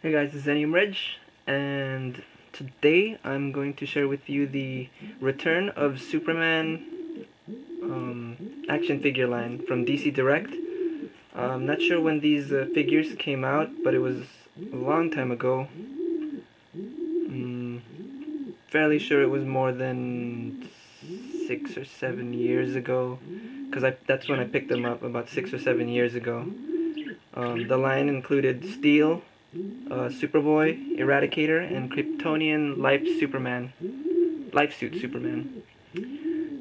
Hey guys, this is Reg, and today I'm going to share with you the return of Superman action figure line from DC Direct. I'm not sure when these figures came out, but it was a long time ago. Fairly sure it was more than 6 or 7 years ago, because that's when I picked them up, about 6 or 7 years ago. The line included Steel, Superboy, Eradicator, and Kryptonian Lifesuit Superman,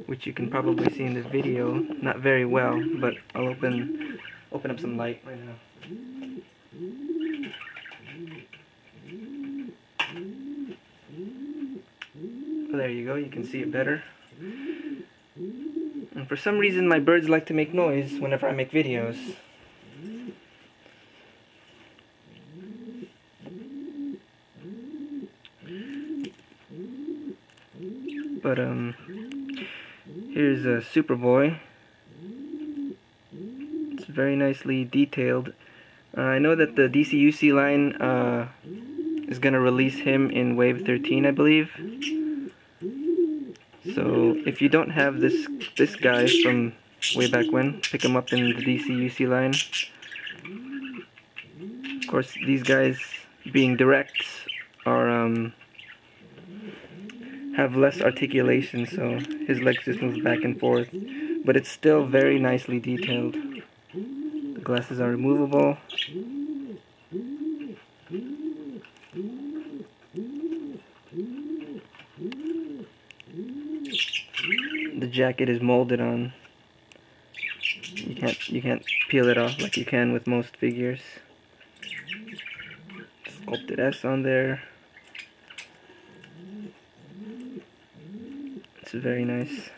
which you can probably see in the video. Not very well, but I'll open up some light right now. There you go, you can see it better. And for some reason my birds like to make noise whenever I make videos. But here's Superboy. It's very nicely detailed. I know that the DCUC line is gonna release him in Wave 13, I believe. So if you don't have this guy from way back when, pick him up in the DCUC line. Of course, these guys, being direct, are have less articulation, so his legs just move back and forth. But it's still very nicely detailed. The glasses are removable. The jacket is molded on. You can't peel it off like you can with most figures. Sculpted S on there. It's very nice.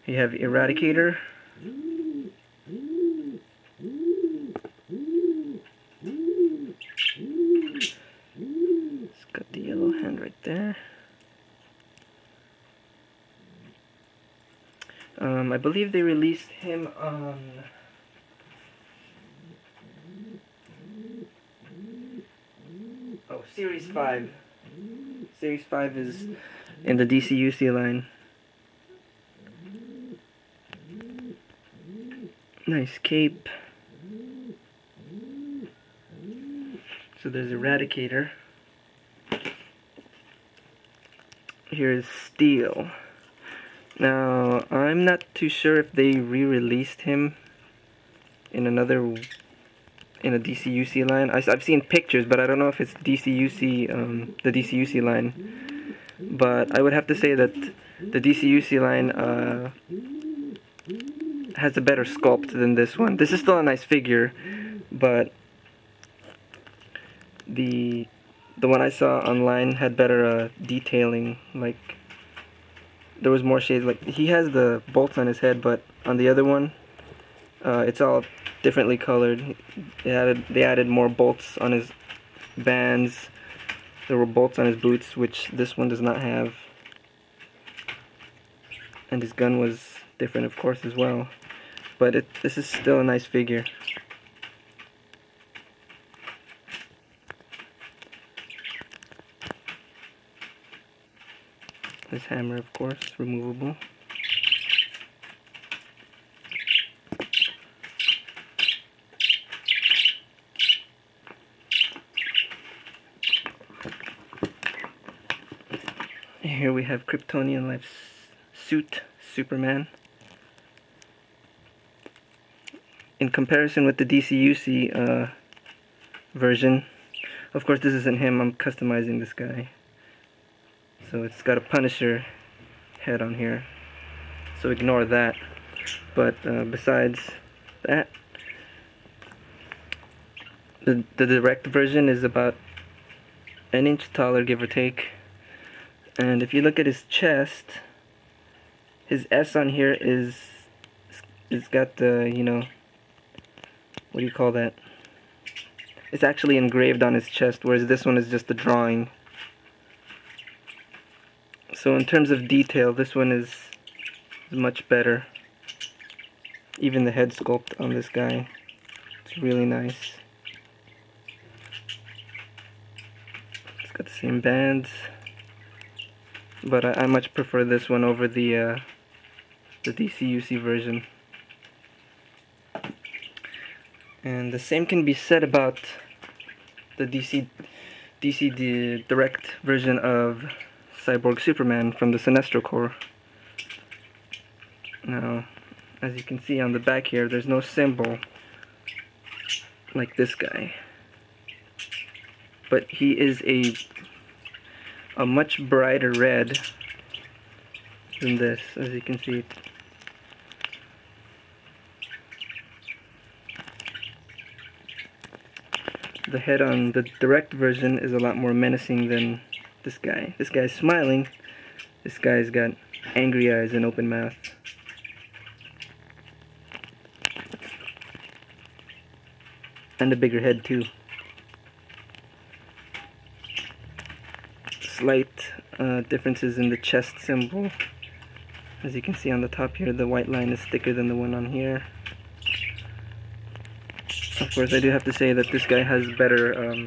You have Eradicator. It's got the yellow hand right there. I believe they released him on Series 5. Series 5 is in the DCUC line. Nice cape. So there's Eradicator. Here's Steel. Now, I'm not too sure if they re-released him in a DCUC line. I've seen pictures, but I don't know if it's DCUC, the DCUC line. But I would have to say that the DCUC line has a better sculpt than this one. This is still a nice figure, but the one I saw online had better detailing. Like, there was more shades. Like, he has the bolts on his head, but on the other one, it's all differently colored. They added more bolts on his bands. There were bolts on his boots, which this one does not have. And his gun was different, of course, as well. But this is still a nice figure. This hammer, of course, removable. Here we have Kryptonian Lifesuit Superman. In comparison with the DCUC version, of course this isn't him, I'm customizing this guy. So it's got a Punisher head on here, so ignore that. But besides that, the direct version is about an inch taller, give or take. And if you look at his chest, his S on here is got the, you know, what do you call that? It's actually engraved on his chest, whereas this one is just a drawing. So in terms of detail, this one is much better. Even the head sculpt on this guy, it's really nice. It's got the same bands, but I much prefer this one over the DCUC version. And the same can be said about the DC Direct version of Cyborg Superman from the Sinestro Corps. Now, as you can see on the back here, there's no symbol like this guy, but he is a much brighter red than this, as you can see. The head on the direct version is a lot more menacing than this guy. This guy's smiling. This guy's got angry eyes and open mouth. And a bigger head too. Slight differences in the chest symbol. As you can see on the top here, the white line is thicker than the one on here. Of course, I do have to say that this guy has better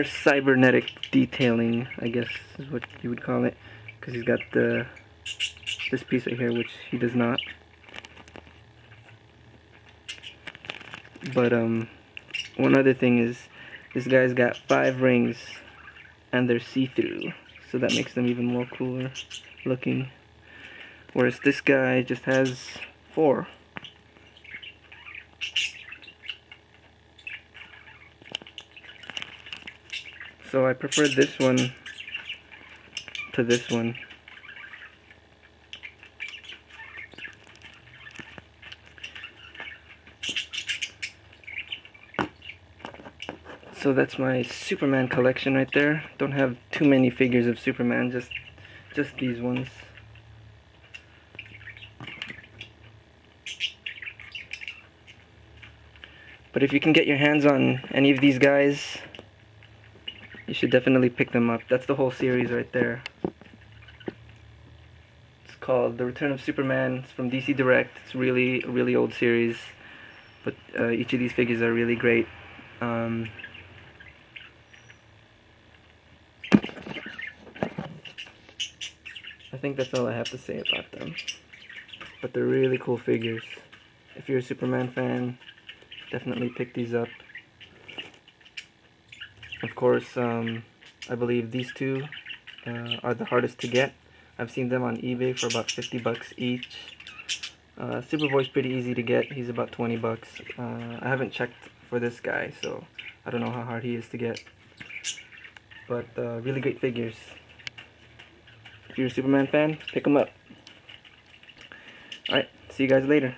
cybernetic detailing, I guess is what you would call it, because he's got this piece right here, which he does not. But one other thing is, this guy's got 5 rings, and they're see-through, so that makes them even more cooler looking. Whereas this guy just has 4. So I prefer this one to this one. So that's my Superman collection right there. Don't have too many figures of Superman, just these ones. But if you can get your hands on any of these guys, you should definitely pick them up. That's the whole series right there. It's called The Return of Superman. It's from DC Direct. It's really a really old series, but each of these figures are really great. I think that's all I have to say about them. But they're really cool figures. If you're a Superman fan, definitely pick these up. Of course, I believe these two are the hardest to get. I've seen them on eBay for about 50 bucks each. Superboy's pretty easy to get. He's about 20 bucks. I haven't checked for this guy, so I don't know how hard he is to get. But really great figures. If you're a Superman fan, pick them up. Alright, see you guys later.